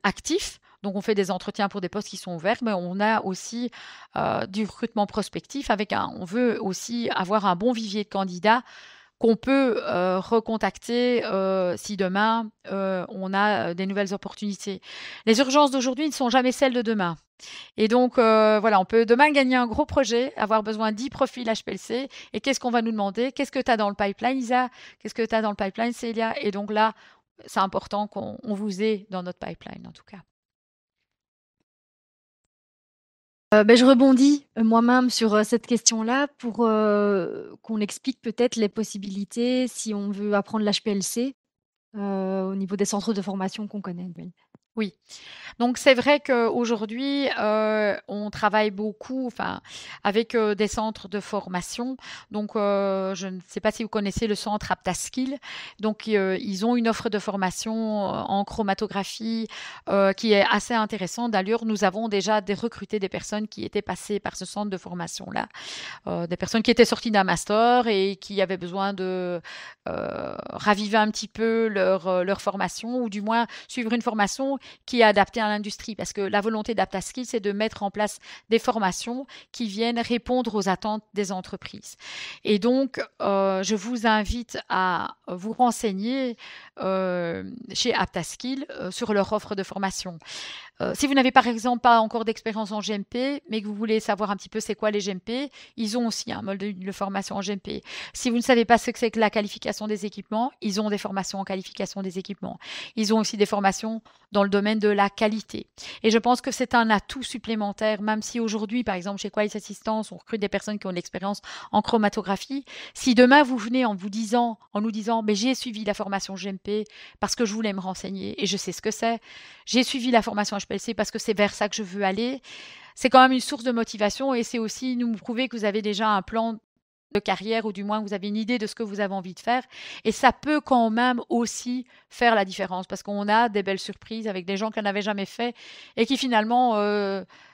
actif. Donc, on fait des entretiens pour des postes qui sont ouverts, mais on a aussi du recrutement prospectif on veut aussi avoir un bon vivier de candidats qu'on peut recontacter si demain on a des nouvelles opportunités. Les urgences d'aujourd'hui ne sont jamais celles de demain. Et donc, voilà, on peut demain gagner un gros projet, avoir besoin de 10 profils HPLC. Et qu'est-ce qu'on va nous demander? Qu'est-ce que tu as dans le pipeline, Isa? Qu'est-ce que tu as dans le pipeline, Célia? Et donc là, c'est important qu'on vous ait dans notre pipeline, en tout cas. Je rebondis moi-même sur cette question-là pour qu'on explique peut-être les possibilités si on veut apprendre l'HPLC au niveau des centres de formation qu'on connaît. Oui. Donc c'est vrai qu'aujourd'hui, on travaille beaucoup avec des centres de formation. Donc je ne sais pas si vous connaissez le centre Aptaskill. Donc ils ont une offre de formation en chromatographie qui est assez intéressante. D'ailleurs, nous avons déjà recruté des personnes qui étaient passées par ce centre de formation-là. Des personnes qui étaient sorties d'un master et qui avaient besoin de raviver un petit peu leur formation ou du moins suivre une formation qui est adaptée à l'industrie. Parce que la volonté d'Aptaskill, c'est de mettre en place des formations qui viennent répondre aux attentes des entreprises. Et donc, je vous invite à vous renseigner chez Aptaskill sur leur offre de formation. Si vous n'avez par exemple pas encore d'expérience en GMP, mais que vous voulez savoir un petit peu c'est quoi les GMP, ils ont aussi un mode de formation en GMP. Si vous ne savez pas ce que c'est que la qualification des équipements, ils ont des formations en qualification des équipements. Ils ont aussi des formations dans le domaine de la qualité. Et je pense que c'est un atout supplémentaire, même si aujourd'hui, par exemple, chez Quality Assistance, on recrute des personnes qui ont de l'expérience en chromatographie. Si demain vous venez en nous disant, mais j'ai suivi la formation GMP parce que je voulais me renseigner et je sais ce que c'est, j'ai suivi la formation HPLC parce que c'est vers ça que je veux aller, c'est quand même une source de motivation et c'est aussi nous prouver que vous avez déjà un plan de carrière, ou du moins vous avez une idée de ce que vous avez envie de faire. Et ça peut quand même aussi faire la différence, parce qu'on a des belles surprises avec des gens qui n'en avaient jamais fait et qui finalement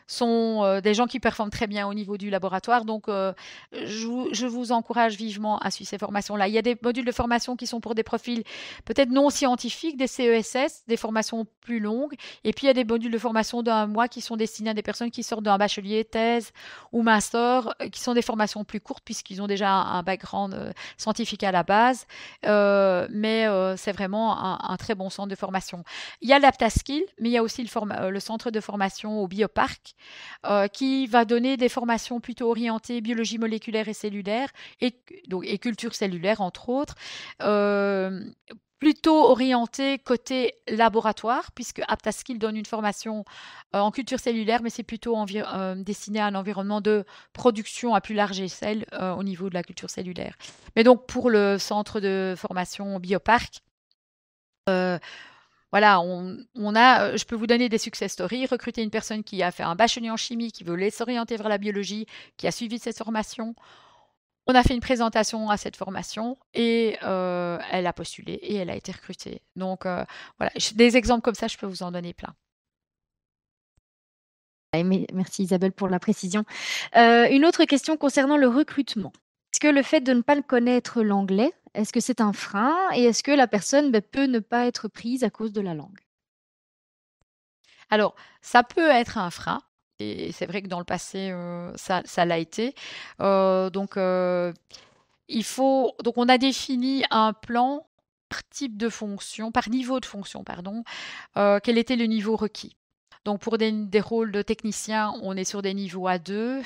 sont des gens qui performent très bien au niveau du laboratoire. Donc, je vous encourage vivement à suivre ces formations-là. Il y a des modules de formation qui sont pour des profils peut-être non scientifiques, des CESS, des formations plus longues. Et puis, il y a des modules de formation d'un mois qui sont destinés à des personnes qui sortent d'un bachelier, thèse ou master, qui sont des formations plus courtes puisqu'ils ont déjà un background scientifique à la base. Mais c'est vraiment un très bon centre de formation. Il y a l'Aptaskill, mais il y a aussi le centre de formation au Bioparc qui va donner des formations plutôt orientées biologie moléculaire et cellulaire et culture cellulaire, entre autres. Plutôt orienté côté laboratoire, puisque Aptaskill donne une formation en culture cellulaire, mais c'est plutôt destiné à un environnement de production à plus large échelle au niveau de la culture cellulaire. Mais donc, pour le centre de formation Bioparc, voilà, je peux vous donner des success stories. Recruter une personne qui a fait un bachelier en chimie, qui veut s'orienter vers la biologie, qui a suivi cette formation. On a fait une présentation à cette formation et elle a postulé et elle a été recrutée. Donc, voilà, des exemples comme ça, je peux vous en donner plein. Merci Isabelle pour la précision. Une autre question concernant le recrutement. Est-ce que le fait de ne pas connaître l'anglais, est-ce que c'est un frein et est-ce que la personne peut ne pas être prise à cause de la langue? Alors, ça peut être un frein. Et c'est vrai que dans le passé, ça l'a été. Donc, on a défini un plan par type de fonction, par niveau de fonction, pardon, quel était le niveau requis. Donc, pour des rôles de technicien, on est sur des niveaux A2.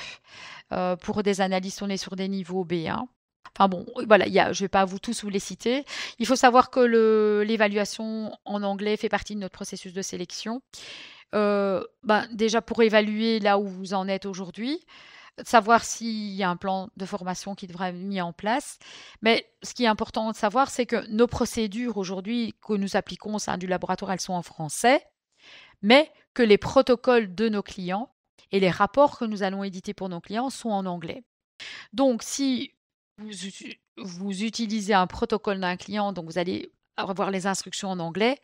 Pour des analystes, on est sur des niveaux B1. Enfin bon, voilà, je ne vais pas tous vous les citer. Il faut savoir que l'évaluation en anglais fait partie de notre processus de sélection. Déjà pour évaluer là où vous en êtes aujourd'hui, savoir s'il y a un plan de formation qui devra être mis en place. Mais ce qui est important de savoir, c'est que nos procédures aujourd'hui que nous appliquons au sein du laboratoire, elles sont en français, mais que les protocoles de nos clients et les rapports que nous allons éditer pour nos clients sont en anglais. Donc, si vous utilisez un protocole d'un client, donc vous allez avoir les instructions en anglais,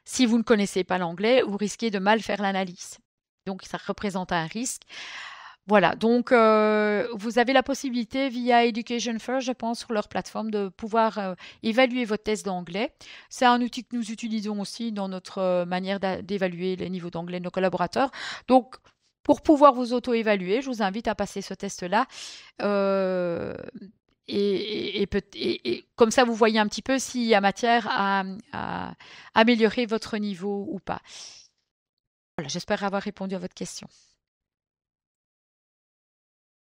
si vous ne connaissez pas l'anglais, vous risquez de mal faire l'analyse. Donc, ça représente un risque. Voilà, donc vous avez la possibilité via Education First, je pense, sur leur plateforme, de pouvoir évaluer votre test d'anglais. C'est un outil que nous utilisons aussi dans notre manière d'évaluer les niveaux d'anglais de nos collaborateurs. Donc, pour pouvoir vous auto-évaluer, je vous invite à passer ce test-là. Et comme ça, vous voyez un petit peu s'il y a matière à améliorer votre niveau ou pas. Voilà, j'espère avoir répondu à votre question.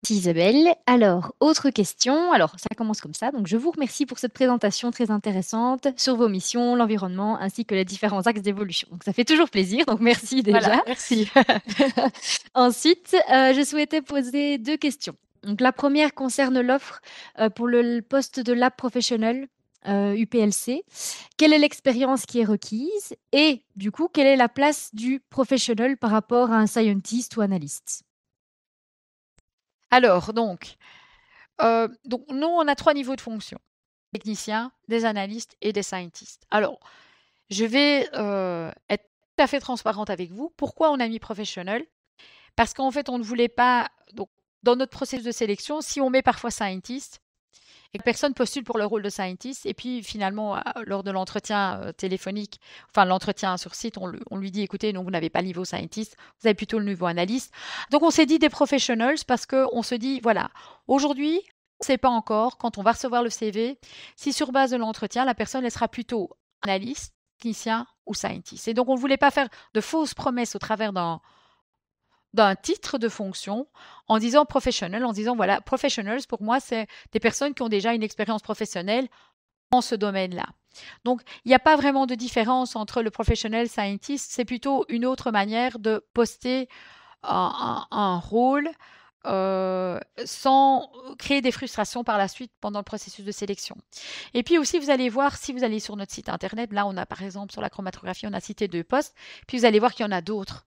Merci Isabelle. Alors, autre question. Alors, ça commence comme ça. Donc, je vous remercie pour cette présentation très intéressante sur vos missions, l'environnement, ainsi que les différents axes d'évolution. Donc, ça fait toujours plaisir. Donc, merci déjà. Voilà, merci. Ensuite, je souhaitais poser 2 questions. Donc, la première concerne l'offre pour le poste de lab professionnel UPLC. Quelle est l'expérience qui est requise? Et du coup, quelle est la place du professionnel par rapport à un scientist ou analyste? Alors, donc nous, on a 3 niveaux de fonction: techniciens, des analystes et des scientists. Alors, je vais être tout à fait transparente avec vous. Pourquoi on a mis professionnel? Parce qu'en fait, on ne voulait pas. Donc, dans notre processus de sélection, si on met parfois scientist et que personne postule pour le rôle de scientist, et puis finalement, lors de l'entretien téléphonique, enfin l'entretien sur site, on lui dit, écoutez, non, vous n'avez pas le niveau scientist, vous avez plutôt le niveau analyste. Donc, on s'est dit des professionals parce qu'on se dit, voilà, aujourd'hui, on ne sait pas encore, quand on va recevoir le CV, si sur base de l'entretien, la personne, elle sera plutôt analyste, technicien ou scientist. Et donc, on ne voulait pas faire de fausses promesses au travers d'un titre de fonction en disant professionnel, en disant voilà, professionals, pour moi, c'est des personnes qui ont déjà une expérience professionnelle dans ce domaine-là. Donc, il n'y a pas vraiment de différence entre le professionnel scientist, c'est plutôt une autre manière de poster un rôle sans créer des frustrations par la suite pendant le processus de sélection. Et puis aussi, vous allez voir, si vous allez sur notre site internet, là, on a par exemple sur la chromatographie, on a cité 2 postes, puis vous allez voir qu'il y en a d'autres.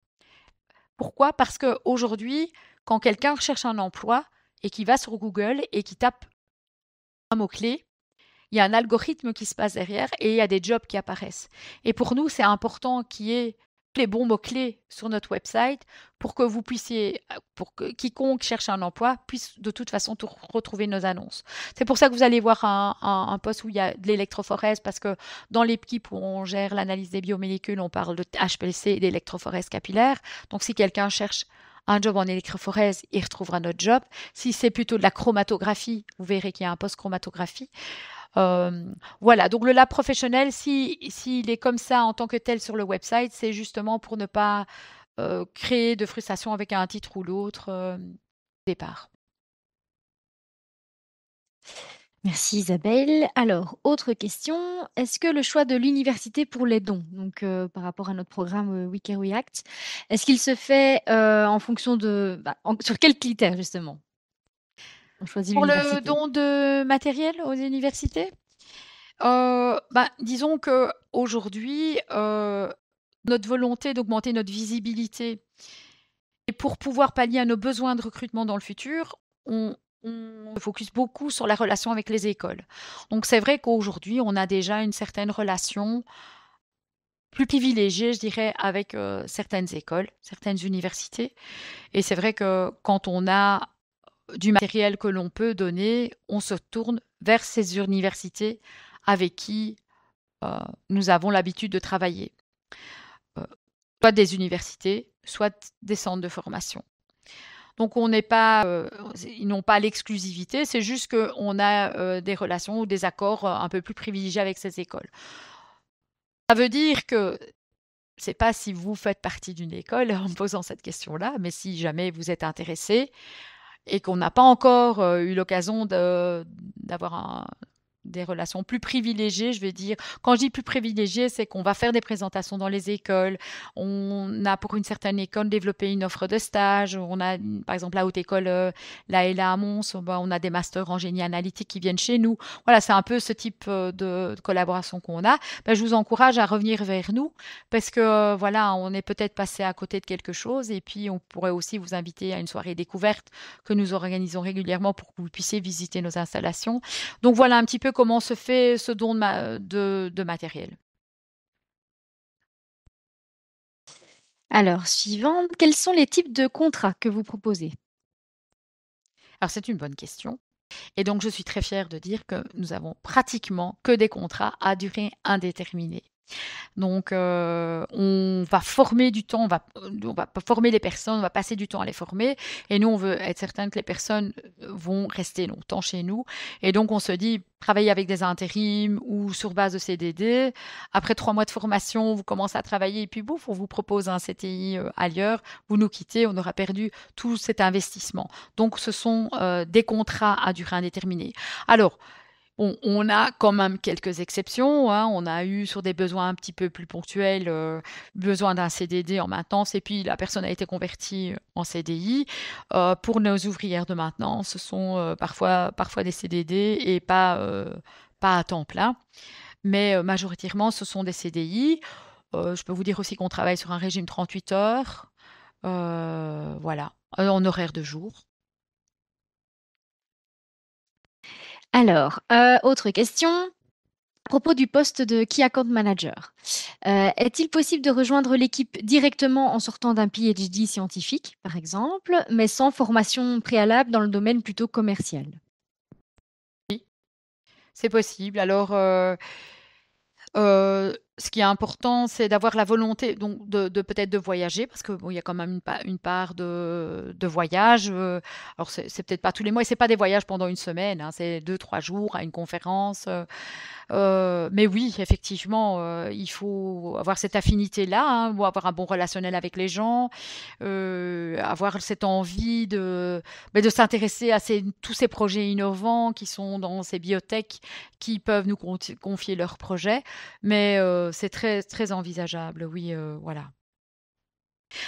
Pourquoi? Parce qu'aujourd'hui, quand quelqu'un recherche un emploi et qui va sur Google et qui tape un mot-clé, il y a un algorithme qui se passe derrière et il y a des jobs qui apparaissent. Et pour nous, c'est important qu'il y ait les bons mots-clés sur notre website pour que vous puissiez, pour que quiconque cherche un emploi puisse de toute façon retrouver nos annonces. C'est pour ça que vous allez voir un poste où il y a de l'électrophorèse, parce que dans l'équipe où on gère l'analyse des biomolécules, on parle de HPLC et d'électrophorèse capillaire. Donc si quelqu'un cherche un job en électrophorèse, il retrouvera notre job. Si c'est plutôt de la chromatographie, vous verrez qu'il y a un poste chromatographie. Voilà, donc le lab professionnel, s'il est comme ça en tant que tel sur le website, c'est justement pour ne pas créer de frustration avec un titre ou l'autre au départ. Merci Isabelle. Alors, autre question, est-ce que le choix de l'université pour les dons, donc par rapport à notre programme We Care We Act, est-ce qu'il se fait en fonction de... sur quels critères justement on choisit Pour le l'université? don de matériel aux universités, disons qu'aujourd'hui, notre volonté d'augmenter notre visibilité et pour pouvoir pallier à nos besoins de recrutement dans le futur, on se focus beaucoup sur la relation avec les écoles. Donc c'est vrai qu'aujourd'hui, on a déjà une certaine relation plus privilégiée, je dirais, avec certaines écoles, certaines universités. Et c'est vrai que quand on a du matériel que l'on peut donner, on se tourne vers ces universités avec qui nous avons l'habitude de travailler. Soit des universités, soit des centres de formation. Donc on n'est pas, ils n'ont pas l'exclusivité, c'est juste qu'on a des relations ou des accords un peu plus privilégiés avec ces écoles. Ça veut dire que c'est pas si vous faites partie d'une école en me posant cette question-là, mais si jamais vous êtes intéressé et qu'on n'a pas encore eu l'occasion d'avoir des relations plus privilégiées, je vais dire. Quand je dis plus privilégiées, c'est qu'on va faire des présentations dans les écoles. On a pour une certaine école développé une offre de stage. On a, par exemple, la haute école, la ELA à Mons, on a des masters en génie analytique qui viennent chez nous. Voilà, c'est un peu ce type de collaboration qu'on a. Je vous encourage à revenir vers nous parce que voilà, on est peut-être passé à côté de quelque chose et puis on pourrait aussi vous inviter à une soirée découverte que nous organisons régulièrement pour que vous puissiez visiter nos installations. Donc voilà un petit peu comment se fait ce don de matériel. Alors, suivante, quels sont les types de contrats que vous proposez? Alors c'est une bonne question. Et donc je suis très fière de dire que nous avons pratiquement que des contrats à durée indéterminée. Donc, on va former du temps, on va former les personnes, on va passer du temps à les former. Et nous, on veut être certain que les personnes vont rester longtemps chez nous. Et donc, on se dit, travailler avec des intérims ou sur base de CDD. Après 3 mois de formation, vous commencez à travailler et puis bouf, on vous propose un CTI ailleurs. Vous nous quittez, on aura perdu tout cet investissement. Donc, ce sont des contrats à durée indéterminée. Alors, on a quand même quelques exceptions, hein. On a eu sur des besoins un petit peu plus ponctuels, besoin d'un CDD en maintenance et puis la personne a été convertie en CDI. Pour nos ouvrières de maintenance, ce sont parfois des CDD et pas à temps plein. Mais majoritairement, ce sont des CDI. Je peux vous dire aussi qu'on travaille sur un régime 38 heures, voilà, en horaire de jour. Alors, autre question. À propos du poste de Key Account Manager, est-il possible de rejoindre l'équipe directement en sortant d'un PhD scientifique, par exemple, mais sans formation préalable dans le domaine plutôt commercial? Oui, c'est possible. Alors, ce qui est important, c'est d'avoir la volonté donc de peut-être de voyager parce que bon, il y a quand même une part de voyage. Alors c'est peut-être pas tous les mois et c'est pas des voyages pendant une semaine, hein, c'est 2-3 jours à une conférence. Mais oui, effectivement, il faut avoir cette affinité-là, hein, ou avoir un bon relationnel avec les gens, avoir cette envie de s'intéresser à tous ces projets innovants qui sont dans ces biotech qui peuvent nous confier leurs projets. Mais c'est très, très envisageable, oui, voilà.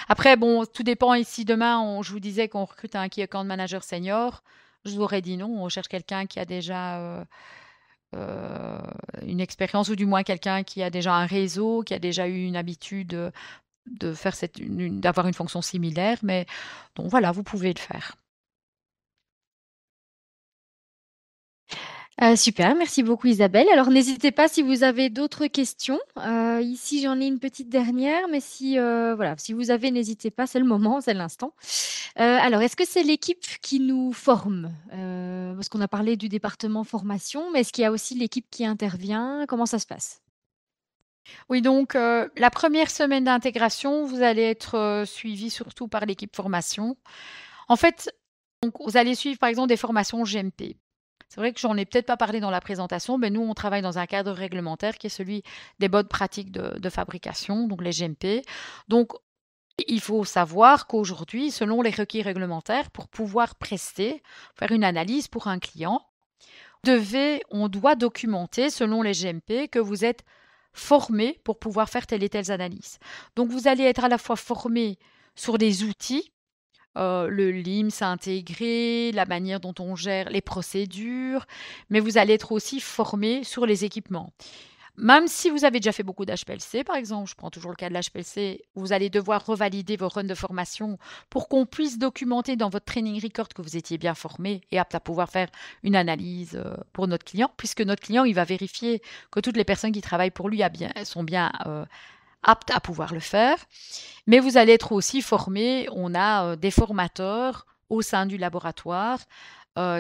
Après, bon, tout dépend. Ici, demain, je vous disais qu'on recrute un Key Account Manager senior. Je vous aurais dit non, on cherche quelqu'un qui a déjà une expérience ou du moins quelqu'un qui a déjà un réseau, qui a déjà eu une habitude de faire d'avoir une fonction similaire. Mais donc voilà, vous pouvez le faire. Super, merci beaucoup Isabelle. Alors n'hésitez pas si vous avez d'autres questions. Ici j'en ai une petite dernière, mais si, voilà, si vous avez, n'hésitez pas, c'est le moment, c'est l'instant. Alors est-ce que c'est l'équipe qui nous forme? Parce qu'on a parlé du département formation, mais est-ce qu'il y a aussi l'équipe qui intervient? Comment ça se passe? Oui, donc la première semaine d'intégration, vous allez être, suivis surtout par l'équipe formation. En fait, donc vous allez suivre par exemple des formations GMP. C'est vrai que j'en ai peut-être pas parlé dans la présentation, mais nous on travaille dans un cadre réglementaire qui est celui des bonnes pratiques de fabrication, donc les GMP. Donc il faut savoir qu'aujourd'hui, selon les requis réglementaires, pour pouvoir prester, faire une analyse pour un client, on doit documenter, selon les GMP, que vous êtes formé pour pouvoir faire telle et telle analyse. Donc vous allez être à la fois formé sur les outils, le LIMS intégré, la manière dont on gère les procédures, mais vous allez être aussi formé sur les équipements. Même si vous avez déjà fait beaucoup d'HPLC, par exemple, je prends toujours le cas de l'HPLC, vous allez devoir revalider vos runs de formation pour qu'on puisse documenter dans votre training record que vous étiez bien formé et apte à pouvoir faire une analyse pour notre client, puisque notre client, il va vérifier que toutes les personnes qui travaillent pour lui sont bien aptes à pouvoir le faire. Mais vous allez être aussi formé, on a des formateurs au sein du laboratoire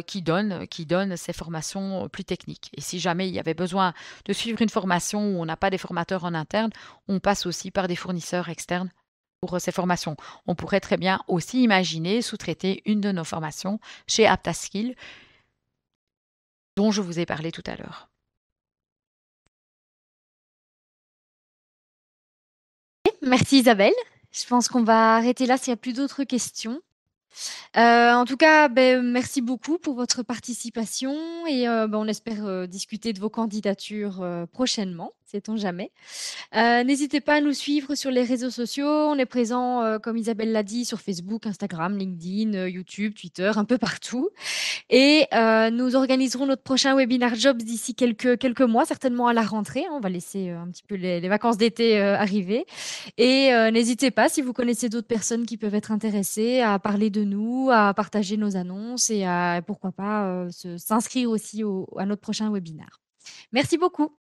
qui donnent ces formations plus techniques. Et si jamais il y avait besoin de suivre une formation où on n'a pas des formateurs en interne, on passe aussi par des fournisseurs externes pour ces formations. On pourrait très bien aussi imaginer sous-traiter une de nos formations chez Aptaskill, dont je vous ai parlé tout à l'heure. Merci Isabelle. Je pense qu'on va arrêter là s'il n'y a plus d'autres questions. En tout cas, merci beaucoup pour votre participation et on espère discuter de vos candidatures prochainement, sait-on jamais. N'hésitez pas à nous suivre sur les réseaux sociaux. On est présent, comme Isabelle l'a dit, sur Facebook, Instagram, LinkedIn, YouTube, Twitter, un peu partout. Et nous organiserons notre prochain webinaire Jobs d'ici quelques mois, certainement à la rentrée. On va laisser un petit peu les vacances d'été arriver. Et n'hésitez pas, si vous connaissez d'autres personnes qui peuvent être intéressées, à parler de nous, à partager nos annonces et à, pourquoi pas, s'inscrire aussi à notre prochain webinaire. Merci beaucoup.